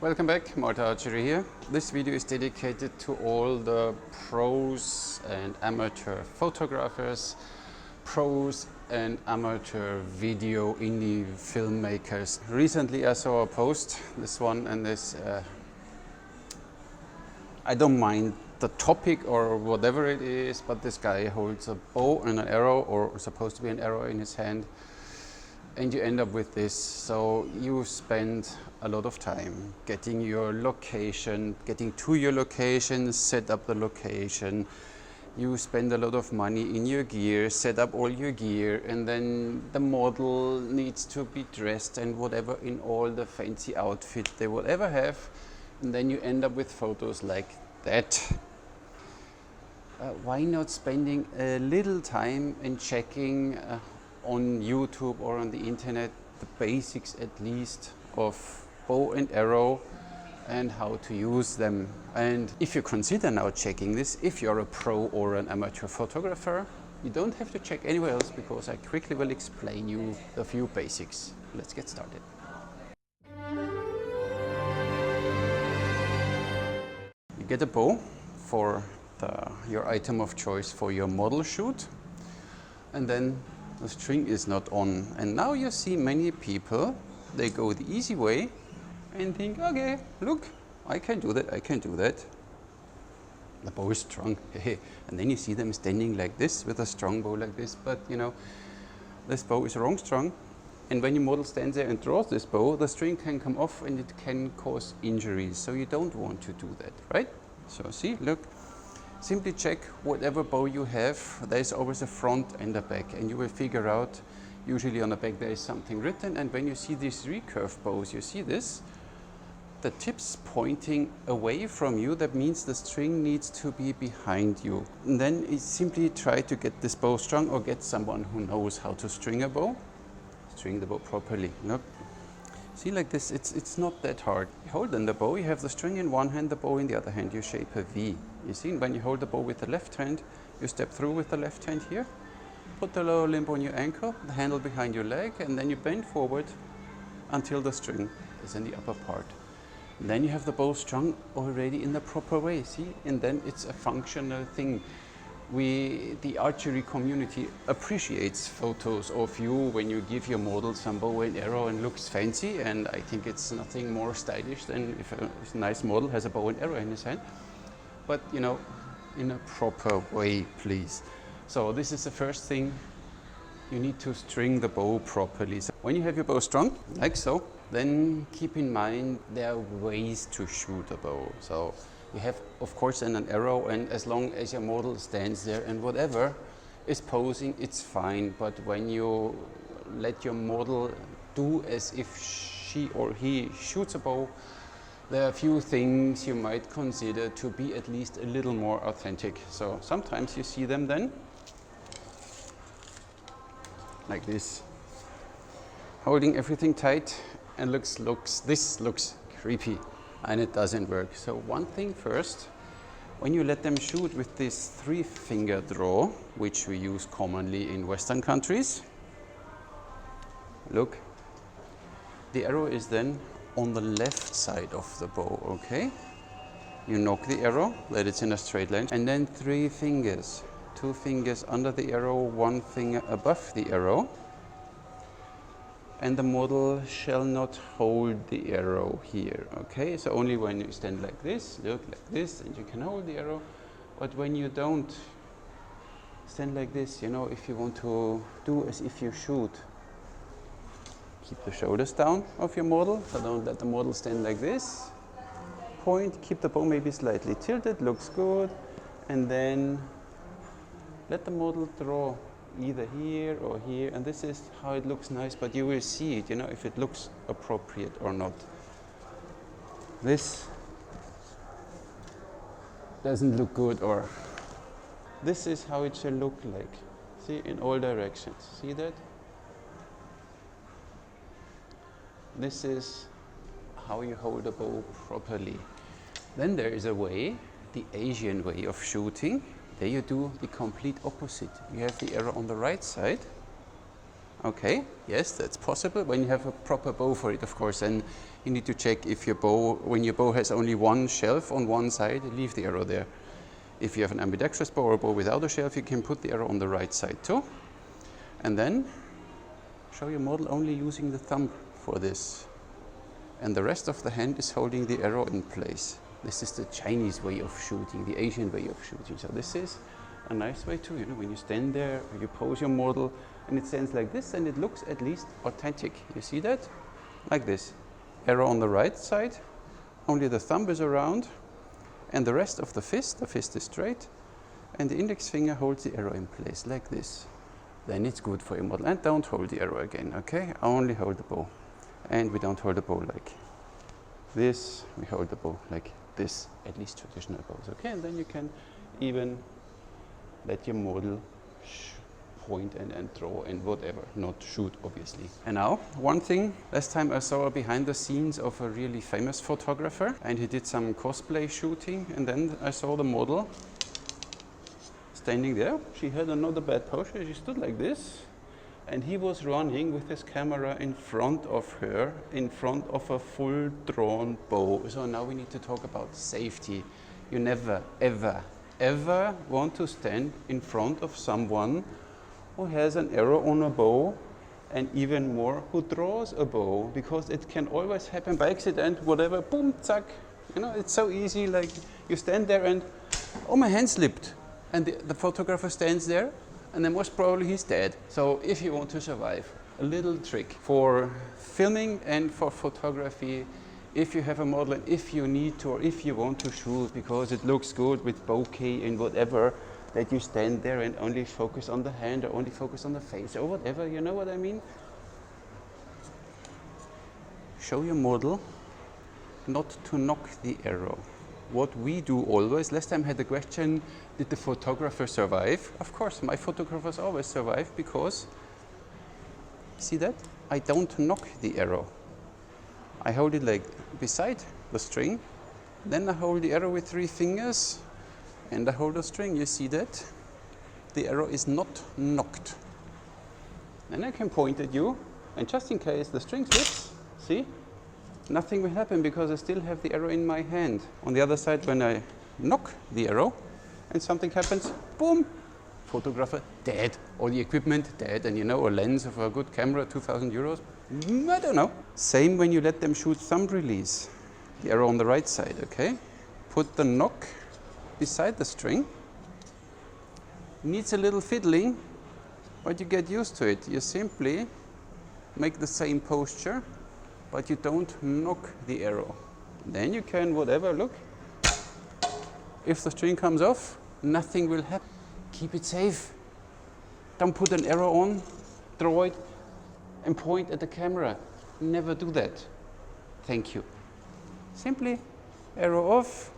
Welcome back, Malta Archery here. This video is dedicated to all the pros and amateur photographers, pros and amateur video indie filmmakers. Recently I saw a post, this one and this, I don't mind the topic or whatever it is, but this guy holds a bow and an arrow, or supposed to be an arrow, in his hand, and you end up with this. So you spend a lot of time getting your location, getting to your location, set up the location. You spend a lot of money in your gear, set up all your gear, and then the model needs to be dressed and whatever in all the fancy outfit they will ever have, and then you end up with photos like that. Why not spending a little time in checking on YouTube or on the internet the basics at least of bow and arrow and how to use them? And if you consider now checking this, if you're a pro or an amateur photographer, you don't have to check anywhere else, because I quickly will explain you a few basics. Let's get started. You get a bow for your item of choice for your model shoot, and then the string is not on. And now you see many people, they go the easy way and think, okay, look, I can do that, I can do that. The bow is strong. And then you see them standing like this with a strong bow like this, but you know, this bow is wrong strung. And when your model stands there and draws this bow, the string can come off and it can cause injuries. So you don't want to do that, right? So see, look, simply check whatever bow you have. There's always a front and a back, and you will figure out, usually on the back there is something written. And when you see these recurve bows, you see this, the tips pointing away from you, that means the string needs to be behind you. And then you simply try to get this bow strung, or get someone who knows how to string a bow. String the bow properly. Look, see, like this, it's not that hard. You hold in the bow, you have the string in one hand, the bow in the other hand, you shape a V. You see, when you hold the bow with the left hand, you step through with the left hand here, put the lower limb on your ankle, the handle behind your leg, and then you bend forward until the string is in the upper part. And then you have the bow strung already in the proper way, see? And then it's a functional thing. The archery community appreciates photos of you when you give your model some bow and arrow and looks fancy, and I think it's nothing more stylish than if a nice model has a bow and arrow in his hand. But you know, in a proper way, please. So this is the first thing. You need to string the bow properly. So when you have your bow strung, like so, then keep in mind there are ways to shoot a bow. So you have, of course, an arrow, and as long as your model stands there and whatever is posing, it's fine. But when you let your model do as if she or he shoots a bow, there are a few things you might consider to be at least a little more authentic. So sometimes you see them then like this, holding everything tight, and this looks creepy, and it doesn't work. So one thing first, when you let them shoot with this 3-finger draw, which we use commonly in Western countries, look, the arrow is then on the left side of the bow, okay? You knock the arrow, that it's in a straight line, and then 3 fingers. 2 fingers under the arrow, 1 finger above the arrow. And the model shall not hold the arrow here, okay? So only when you stand like this, look like this, and you can hold the arrow. But when you don't stand like this, you know, if you want to do as if you shoot, keep the shoulders down of your model, so don't let the model stand like this. Point, keep the bow maybe slightly tilted, looks good, and then let the model draw either here or here, and this is how it looks nice, but you will see it, you know, if it looks appropriate or not. This doesn't look good, or this is how it should look like. See, in all directions, see that? This is how you hold a bow properly. Then there is a way, the Asian way of shooting. There you do the complete opposite. You have the arrow on the right side, Okay, yes, that's possible when you have a proper bow for it, of course, and you need to check if your bow, when your bow has only one shelf on one side, leave the arrow there. If you have an ambidextrous bow or a bow without a shelf, you can put the arrow on the right side too. And then show your model only using the thumb for this. And the rest of the hand is holding the arrow in place. This is the Chinese way of shooting, the Asian way of shooting. So this is a nice way too, you know, when you stand there, you pose your model, and it stands like this, and it looks at least authentic. You see that? Like this. Arrow on the right side, only the thumb is around, and the rest of the fist is straight, and the index finger holds the arrow in place, like this. Then it's good for your model. And don't hold the arrow again, okay? Only hold the bow. And we don't hold the bow like this, we hold the bow like this, at least traditional bows, okay? And then you can even let your model point and draw and whatever, not shoot obviously. And now, one thing, last time I saw behind the scenes of a really famous photographer, and he did some cosplay shooting, and then I saw the model standing there. She had another bad posture, she stood like this, and he was running with his camera in front of her, in front of a full drawn bow. So now we need to talk about safety. You never, ever, ever want to stand in front of someone who has an arrow on a bow, and even more, who draws a bow, because it can always happen by accident, whatever, boom, zack. You know, it's so easy, like you stand there and, oh, my hand slipped. And the photographer stands there, and then most probably he's dead. So if you want to survive, a little trick for filming and for photography, if you have a model and if you need to, or if you want to shoot because it looks good with bokeh and whatever, that you stand there and only focus on the hand or only focus on the face or whatever, you know what I mean? Show your model not to knock the arrow. What we do always, last time I had the question, did the photographer survive? Of course, my photographers always survive because, see that? I don't knock the arrow. I hold it like beside the string, then I hold the arrow with 3 fingers, and I hold the string. You see that? The arrow is not knocked. Then I can point at you, and just in case the string slips, see? Nothing will happen because I still have the arrow in my hand. On the other side, when I knock the arrow and something happens, boom, photographer dead, or the equipment dead, and you know, a lens of a good camera, 2,000 euros, I don't know. Same when you let them shoot thumb release, the arrow on the right side, okay? Put the knock beside the string. Needs a little fiddling, but you get used to it. You simply make the same posture, but you don't knock the arrow. Then you can, whatever, look. If the string comes off, nothing will happen. Keep it safe. Don't put an arrow on, draw it, and point at the camera. Never do that. Thank you. Simply arrow off,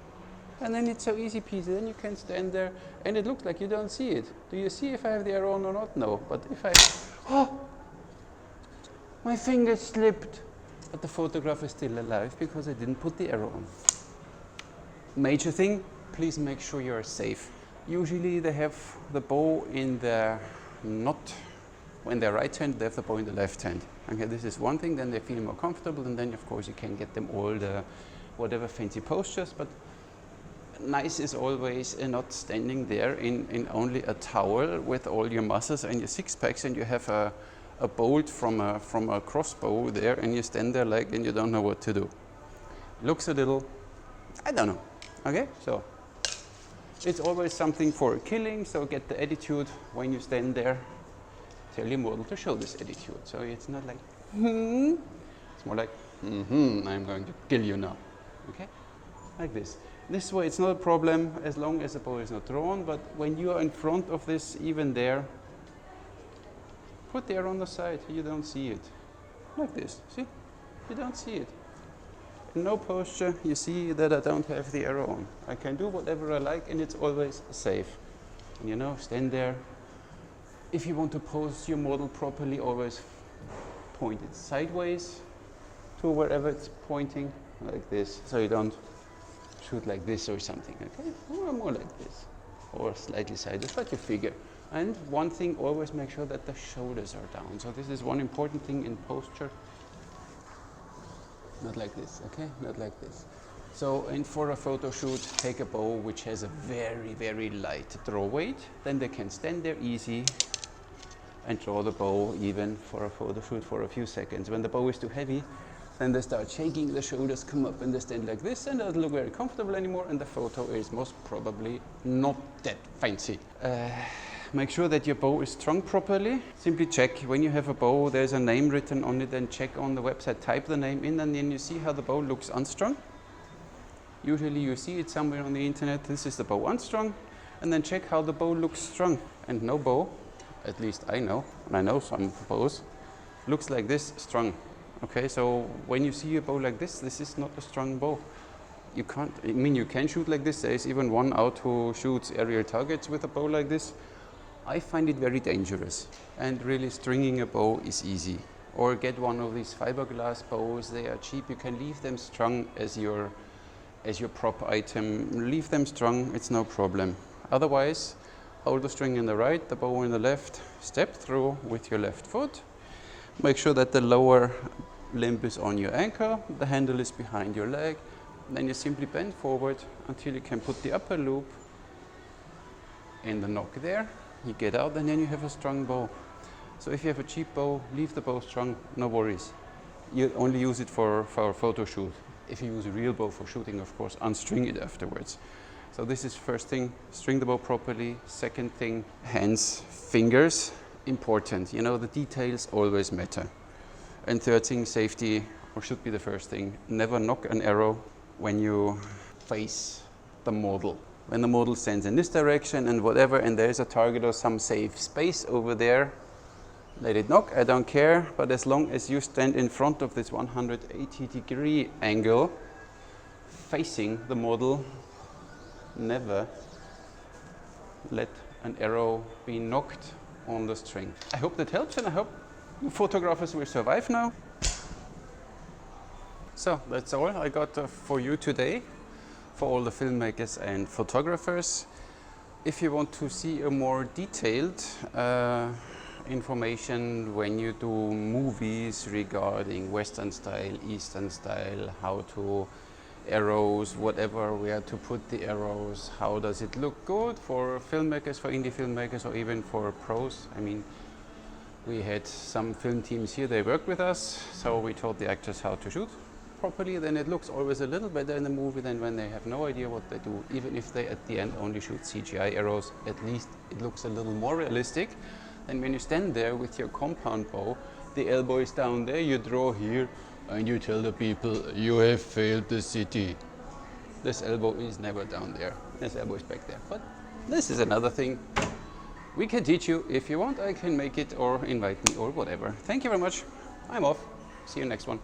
and then it's so easy peasy. Then you can stand there, and it looks like you don't see it. Do you see if I have the arrow on or not? No. But if I, oh, my finger slipped. But the photograph is still alive because I didn't put the arrow on. Major thing, please make sure you are safe. Usually they have the bow in their knot. When they're right hand, they have the bow in the left hand. Okay, this is one thing, then they feel more comfortable, and then of course you can get them all the whatever fancy postures, but nice is always not standing there in only a towel with all your muscles and your 6-packs, and you have a bolt from a crossbow there, and you stand there like, and you don't know what to do. Looks a little, I don't know. Okay, so it's always something for killing, so get the attitude when you stand there. Tell your model to show this attitude. So it's not like, it's more like, I'm going to kill you now. Okay, like this. This way it's not a problem as long as the bow is not drawn, but when you are in front of this, even there, put the arrow on the side, you don't see it. Like this, see? You don't see it. In no posture, you see that I don't have the arrow on. I can do whatever I like, and it's always safe. And you know, stand there. If you want to pose your model properly, always point it sideways to wherever it's pointing, like this, so you don't shoot like this or something, okay? Or more like this, or slightly sideways, but you figure. And one thing, always make sure that the shoulders are down. So this is one important thing in posture. Not like this, okay? Not like this. So, and for a photo shoot, take a bow which has a very, very light draw weight. Then they can stand there easy and draw the bow even for a photo shoot for a few seconds. When the bow is too heavy, then they start shaking, the shoulders come up and they stand like this, and it doesn't look very comfortable anymore, and the photo is most probably not that fancy. Make sure that your bow is strung properly. Simply check when you have a bow, there's a name written on it, and check on the website, type the name in, and then you see how the bow looks unstrung. Usually you see it somewhere on the internet, this is the bow unstrung, and then check how the bow looks strung. And no bow, at least I know, and I know some bows, looks like this strung. Okay, so when you see a bow like this is not a strung bow. You can't, I mean, you can shoot like this. There is even one out who shoots aerial targets with a bow like this. I find it very dangerous, and really stringing a bow is easy. Or get one of these fiberglass bows, they are cheap, you can leave them strung as your prop item. Leave them strung, it's no problem. Otherwise, hold the string in the right, the bow in the left, step through with your left foot. Make sure that the lower limb is on your ankle, the handle is behind your leg. Then you simply bend forward until you can put the upper loop in the nock there. You get out, and then you have a strung bow. So if you have a cheap bow, leave the bow strung, no worries. You only use it for a photo shoot. If you use a real bow for shooting, of course, unstring it afterwards. So this is first thing, string the bow properly. Second thing, hands, fingers, important. You know, the details always matter. And third thing, safety, or should be the first thing. Never nock an arrow when you face the model. When the model stands in this direction and whatever, and there's a target or some safe space over there, let it nock, I don't care. But as long as you stand in front of this 180-degree angle, facing the model, never let an arrow be knocked on the string. I hope that helps, and I hope you photographers will survive now. So that's all I got for you today, for all the filmmakers and photographers. If you want to see a more detailed information when you do movies regarding Western style, Eastern style, how to arrows, whatever, where to put the arrows, how does it look good for filmmakers, for indie filmmakers, or even for pros. I mean, we had some film teams here, they worked with us, so we taught the actors how to shoot properly. Then it looks always a little better in the movie than when they have no idea what they do. Even if they at the end only shoot CGI arrows, at least it looks a little more realistic. And when you stand there with your compound bow, the elbow is down there, you draw here, and you tell the people, you have failed the city. This elbow is never down there. This elbow is back there. But this is another thing we can teach you. If you want, I can make it, or invite me, or whatever. Thank you very much. I'm off. See you next one.